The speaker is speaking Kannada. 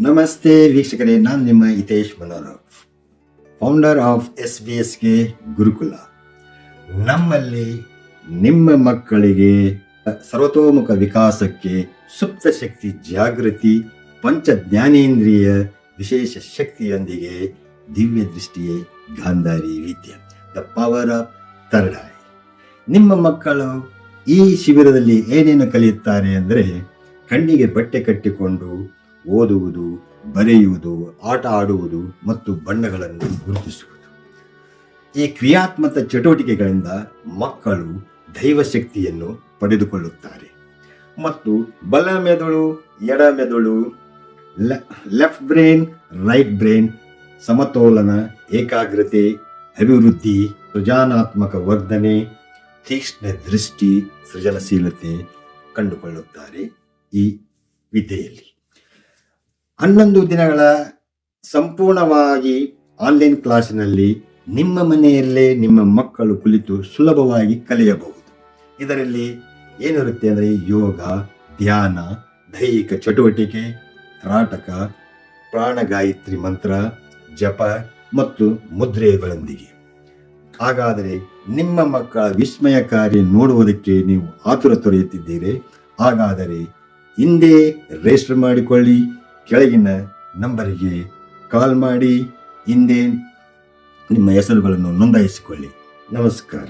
ನಮಸ್ತೆ ವೀಕ್ಷಕರೇ, ನಾನು ನಿಮ್ಮ ಹಿತೇಶ್ ಮನೋರಫ್, ಫೌಂಡರ್ ಆಫ್ SBSK ಗುರುಕುಲ. ನಮ್ಮಲ್ಲಿ ನಿಮ್ಮ ಮಕ್ಕಳಿಗೆ ಸರ್ವತೋಮುಖ ವಿಕಾಸಕ್ಕೆ ಸುಪ್ತ ಶಕ್ತಿ ಜಾಗೃತಿ, ಪಂಚ ಜ್ಞಾನೇಂದ್ರಿಯ ವಿಶೇಷ ಶಕ್ತಿಯೊಂದಿಗೆ ದಿವ್ಯ ದೃಷ್ಟಿಯೇ ಗಾಂಧಾರಿ ವಿದ್ಯೆ, the power of third I. ನಿಮ್ಮ ಮಕ್ಕಳು ಈ ಶಿಬಿರದಲ್ಲಿ ಏನೇನು ಕಲಿಯುತ್ತಾರೆ ಅಂದರೆ, ಕಣ್ಣಿಗೆ ಬಟ್ಟೆ ಕಟ್ಟಿಕೊಂಡು ಓದುವುದು, ಬರೆಯುವುದು, ಆಟ ಆಡುವುದು ಮತ್ತು ಬಣ್ಣಗಳನ್ನು ಗುರುತಿಸುವುದು. ಈ ಕ್ರಿಯಾತ್ಮಕ ಚಟುವಟಿಕೆಗಳಿಂದ ಮಕ್ಕಳು ದೈವಶಕ್ತಿಯನ್ನು ಪಡೆದುಕೊಳ್ಳುತ್ತಾರೆ ಮತ್ತು ಬಲ ಮೆದುಳು, ಎಡ ಮೆದುಳು, ಲೆಫ್ಟ್ ಬ್ರೈನ್, ರೈಟ್ ಬ್ರೈನ್ ಸಮತೋಲನ, ಏಕಾಗ್ರತೆ, ಅಭಿವೃದ್ಧಿ, ಸೃಜನಾತ್ಮಕ ವರ್ಧನೆ, ತೀಕ್ಷ್ಣ ದೃಷ್ಟಿ, ಸೃಜನಶೀಲತೆ ಕಂಡುಕೊಳ್ಳುತ್ತಾರೆ. ಈ ವಿದ್ಯೆಯಲ್ಲಿ 11 ದಿನಗಳ ಸಂಪೂರ್ಣವಾಗಿ ಆನ್ಲೈನ್ ಕ್ಲಾಸಿನಲ್ಲಿ ನಿಮ್ಮ ಮನೆಯಲ್ಲೇ ನಿಮ್ಮ ಮಕ್ಕಳು ಕುಳಿತು ಸುಲಭವಾಗಿ ಕಲಿಯಬಹುದು. ಇದರಲ್ಲಿ ಏನಿರುತ್ತೆ ಅಂದರೆ ಯೋಗ, ಧ್ಯಾನ, ದೈಹಿಕ ಚಟುವಟಿಕೆ, ತ್ರಾಟಕ, ಪ್ರಾಣಗಾಯತ್ರಿ ಮಂತ್ರ, ಜಪ ಮತ್ತು ಮುದ್ರೆಗಳೊಂದಿಗೆ. ಹಾಗಾದರೆ ನಿಮ್ಮ ಮಕ್ಕಳ ವಿಸ್ಮಯಕಾರಿ ನೋಡುವುದಕ್ಕೆ ನೀವು ಆತುರ ತೊರೆಯುತ್ತಿದ್ದೀರಿ. ಹಾಗಾದರೆ ಹಿಂದೆ ರಿಜಿಸ್ಟರ್ ಮಾಡಿಕೊಳ್ಳಿ. ಕೆಳಗಿನ ನಂಬರಿಗೆ ಕಾಲ್ ಮಾಡಿ ಹಿಂದೆ ನಿಮ್ಮ ಹೆಸರುಗಳನ್ನು ನೋಂದಾಯಿಸಿಕೊಳ್ಳಿ. ನಮಸ್ಕಾರ.